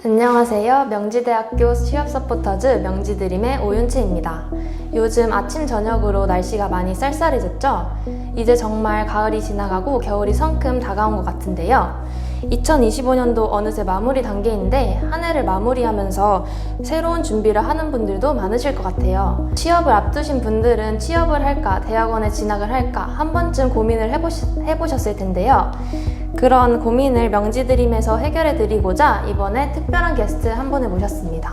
안녕하세요. 명지대학교 취업 서포터즈 명지드림의 오윤채입니다. 요즘 아침 저녁으로 날씨가 많이 쌀쌀해졌죠? 이제 정말 가을이 지나가고 겨울이 성큼 다가온 것 같은데요. 2025년도 어느새 마무리 단계인데 한 해를 마무리하면서 새로운 준비를 하는 분들도 많으실 것 같아요. 취업을 앞두신 분들은 취업을 할까, 대학원에 진학을 할까 한 번쯤 고민을 해보셨을 텐데요. 그런 고민을 명지드림에서 해결해드리고자 이번에 특별한 게스트 한 분을 모셨습니다.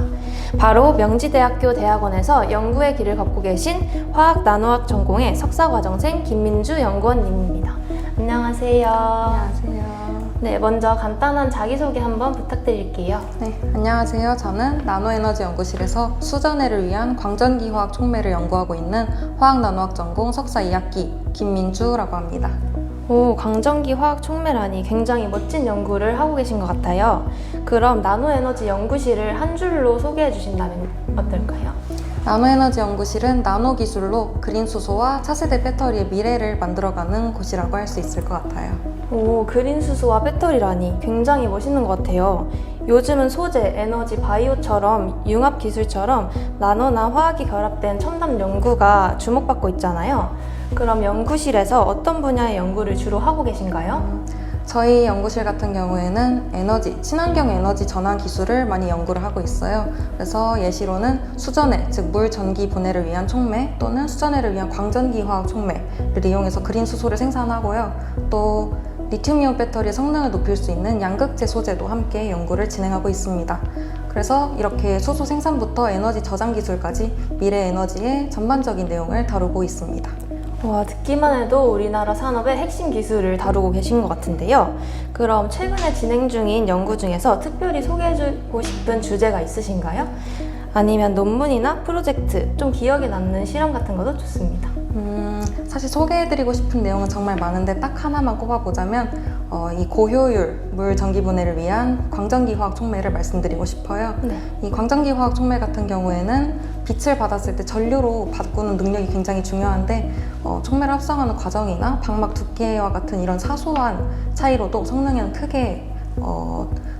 바로 명지대학교 대학원에서 연구의 길을 걷고 계신 화학 나노학 전공의 석사과정생 김민주 연구원님입니다. 안녕하세요. 안녕하세요. 네, 먼저 간단한 자기소개 한번 부탁드릴게요. 네, 안녕하세요. 저는 나노에너지 연구실에서 수전해를 위한 광전기 화학 촉매를 연구하고 있는 화학 나노학 전공 석사 2학기 김민주라고 합니다. 오, 광전기 화학 촉매라니 굉장히 멋진 연구를 하고 계신 것 같아요. 그럼 나노에너지 연구실을 한 줄로 소개해 주신다면 어떨까요? 나노에너지 연구실은 나노 기술로 그린 수소와 차세대 배터리의 미래를 만들어가는 곳이라고 할 수 있을 것 같아요. 오, 그린 수소와 배터리라니 굉장히 멋있는 것 같아요. 요즘은 소재, 에너지, 바이오처럼 융합 기술처럼 나노나 화학이 결합된 첨단 연구가 주목받고 있잖아요. 그럼 연구실에서 어떤 분야의 연구를 주로 하고 계신가요? 저희 연구실 같은 경우에는 에너지, 친환경 에너지 전환 기술을 많이 연구를 하고 있어요. 그래서 예시로는 수전해, 즉 물 전기 분해를 위한 촉매 또는 수전해를 위한 광전기 화학 촉매를 이용해서 그린 수소를 생산하고요. 또 리튬이온 배터리의 성능을 높일 수 있는 양극재 소재도 함께 연구를 진행하고 있습니다. 그래서 이렇게 수소 생산부터 에너지 저장 기술까지 미래 에너지의 전반적인 내용을 다루고 있습니다. 와, 듣기만 해도 우리나라 산업의 핵심 기술을 다루고 계신 것 같은데요. 그럼 최근에 진행 중인 연구 중에서 특별히 소개해주고 싶은 주제가 있으신가요? 아니면 논문이나 프로젝트, 좀 기억에 남는 실험 같은 것도 좋습니다. 사실 소개해드리고 싶은 내용은 정말 많은데 딱 하나만 꼽아보자면 이 고효율 물 전기 분해를 위한 광전기 화학 촉매를 말씀드리고 싶어요. 네. 이 광전기 화학 촉매 같은 경우에는 빛을 받았을 때 전류로 바꾸는 능력이 굉장히 중요한데 촉매를 합성하는 과정이나 방막 두께와 같은 이런 사소한 차이로도 성능에는 크게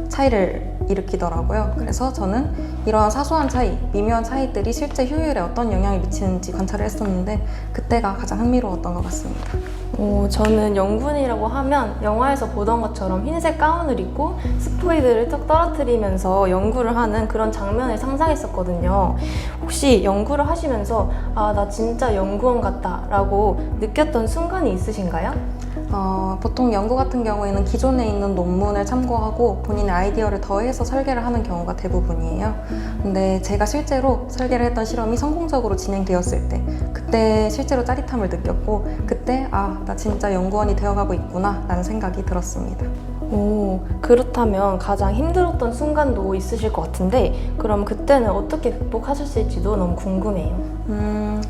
차이를 일으키더라고요. 그래서 저는 이러한 사소한 차이, 미묘한 차이들이 실제 효율에 어떤 영향을 미치는지 관찰을 했었는데 그때가 가장 흥미로웠던 것 같습니다. 오, 저는 연구원이라고 하면 영화에서 보던 것처럼 흰색 가운을 입고 스포이드를 툭 떨어뜨리면서 연구를 하는 그런 장면을 상상했었거든요. 혹시 연구를 하시면서 아, 나 진짜 연구원 같다 라고 느꼈던 순간이 있으신가요? 보통 연구 같은 경우에는 기존에 있는 논문을 참고하고 본인의 아이디어를 더해서 설계를 하는 경우가 대부분이에요. 근데 제가 실제로 설계를 했던 실험이 성공적으로 진행되었을 때 그때 실제로 짜릿함을 느꼈고 그때 나 진짜 연구원이 되어가고 있구나 라는 생각이 들었습니다. 오, 그렇다면 가장 힘들었던 순간도 있으실 것 같은데 그럼 그때는 어떻게 극복하셨을지도 너무 궁금해요.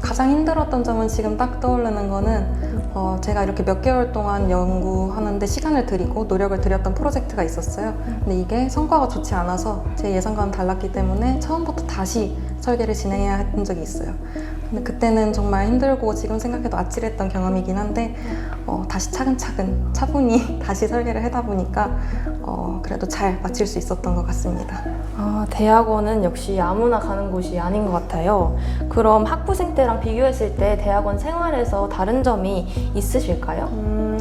가장 힘들었던 점은 지금 딱 떠오르는 거는 제가 이렇게 몇 개월 동안 연구하는데 시간을 들이고 노력을 들였던 프로젝트가 있었어요. 근데 이게 성과가 좋지 않아서 제 예상과는 달랐기 때문에 처음부터 다시 설계를 진행해야 했던 적이 있어요. 근데 그때는 정말 힘들고 지금 생각해도 아찔했던 경험이긴 한데 다시 차근차근 차분히 다시 설계를 하다 보니까 그래도 잘 마칠 수 있었던 것 같습니다. 아, 대학원은 역시 아무나 가는 곳이 아닌 것 같아요. 그럼 학부생 때랑 비교했을 때 대학원 생활에서 다른 점이 있으실까요?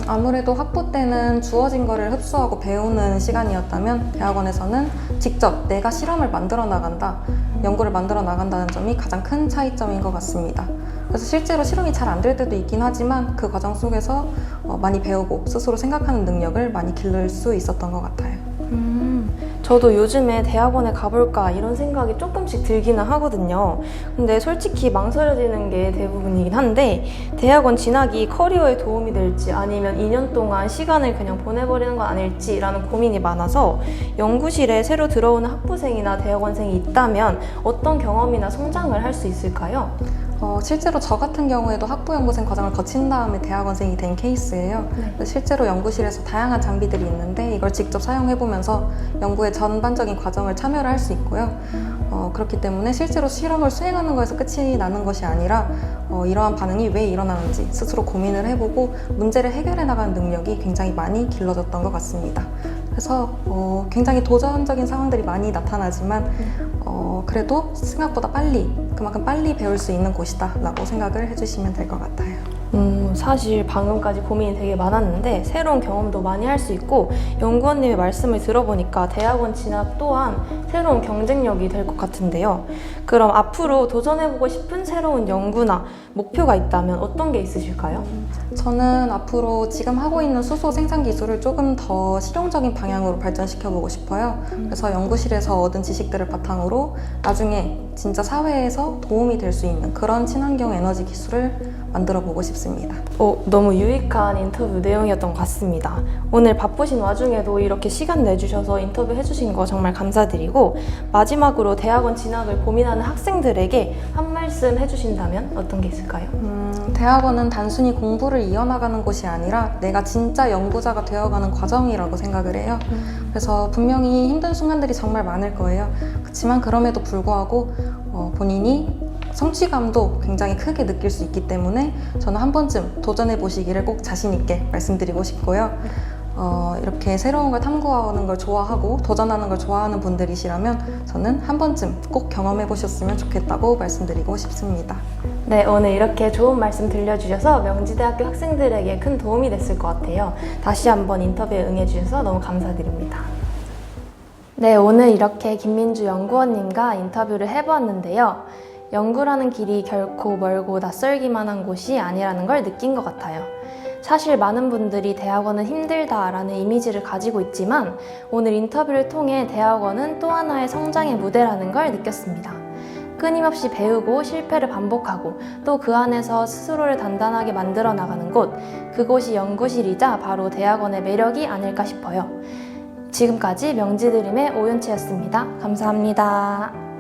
아무래도 학부 때는 주어진 거를 흡수하고 배우는 시간이었다면 대학원에서는 직접 내가 실험을 만들어 나간다, 연구를 만들어 나간다는 점이 가장 큰 차이점인 것 같습니다. 그래서 실제로 실험이 잘 안 될 때도 있긴 하지만 그 과정 속에서 많이 배우고 스스로 생각하는 능력을 많이 기를 수 있었던 것 같아요. 저도 요즘에 대학원에 가볼까 이런 생각이 조금씩 들기는 하거든요. 근데 솔직히 망설여지는 게 대부분이긴 한데 대학원 진학이 커리어에 도움이 될지 아니면 2년 동안 시간을 그냥 보내버리는 건 아닐지라는 고민이 많아서 연구실에 새로 들어오는 학부생이나 대학원생이 있다면 어떤 경험이나 성장을 할 수 있을까요? 실제로 저 같은 경우에도 학부연구생 과정을 거친 다음에 대학원생이 된 케이스예요. 네. 실제로 연구실에서 다양한 장비들이 있는데 이걸 직접 사용해보면서 연구의 전반적인 과정을 참여를 할 수 있고요. 그렇기 때문에 실제로 실험을 수행하는 거에서 끝이 나는 것이 아니라 이러한 반응이 왜 일어나는지 스스로 고민을 해보고 문제를 해결해 나가는 능력이 굉장히 많이 길러졌던 것 같습니다. 그래서 굉장히 도전적인 상황들이 많이 나타나지만 그래도 생각보다 그만큼 빨리 배울 수 있는 곳이다 라고 생각을 해주시면 될 것 같아요. 사실 방금까지 고민이 되게 많았는데 새로운 경험도 많이 할 수 있고 연구원님의 말씀을 들어보니까 대학원 진학 또한 새로운 경쟁력이 될 것 같은데요. 그럼 앞으로 도전해보고 싶은 새로운 연구나 목표가 있다면 어떤 게 있으실까요? 저는 앞으로 지금 하고 있는 수소 생산 기술을 조금 더 실용적인 방향으로 발전시켜보고 싶어요. 그래서 연구실에서 얻은 지식들을 바탕으로 나중에 진짜 사회에서 도움이 될 수 있는 그런 친환경 에너지 기술을 만들어보고 싶습니다. 너무 유익한 인터뷰 내용이었던 것 같습니다. 오늘 바쁘신 와중에도 이렇게 시간 내주셔서 인터뷰 해주신 거 정말 감사드리고 마지막으로 대학원 진학을 고민하는 학생들에게 한 말씀 해주신다면 어떤 게 있을까요? 대학원은 단순히 공부를 이어나가는 곳이 아니라 내가 진짜 연구자가 되어가는 과정이라고 생각을 해요. 그래서 분명히 힘든 순간들이 정말 많을 거예요. 그렇지만 그럼에도 불구하고 본인이 성취감도 굉장히 크게 느낄 수 있기 때문에 저는 한 번쯤 도전해 보시기를 꼭 자신 있게 말씀드리고 싶고요. 이렇게 새로운 걸 탐구하는 걸 좋아하고 도전하는 걸 좋아하는 분들이시라면 저는 한 번쯤 꼭 경험해 보셨으면 좋겠다고 말씀드리고 싶습니다. 네, 오늘 이렇게 좋은 말씀 들려주셔서 명지대학교 학생들에게 큰 도움이 됐을 것 같아요. 다시 한번 인터뷰에 응해주셔서 너무 감사드립니다. 네, 오늘 이렇게 김민주 연구원님과 인터뷰를 해보았는데요. 연구라는 길이 결코 멀고 낯설기만 한 곳이 아니라는 걸 느낀 것 같아요. 사실 많은 분들이 대학원은 힘들다라는 이미지를 가지고 있지만 오늘 인터뷰를 통해 대학원은 또 하나의 성장의 무대라는 걸 느꼈습니다. 끊임없이 배우고 실패를 반복하고 또 그 안에서 스스로를 단단하게 만들어 나가는 곳, 그곳이 연구실이자 바로 대학원의 매력이 아닐까 싶어요. 지금까지 명지드림의 오윤채였습니다. 감사합니다.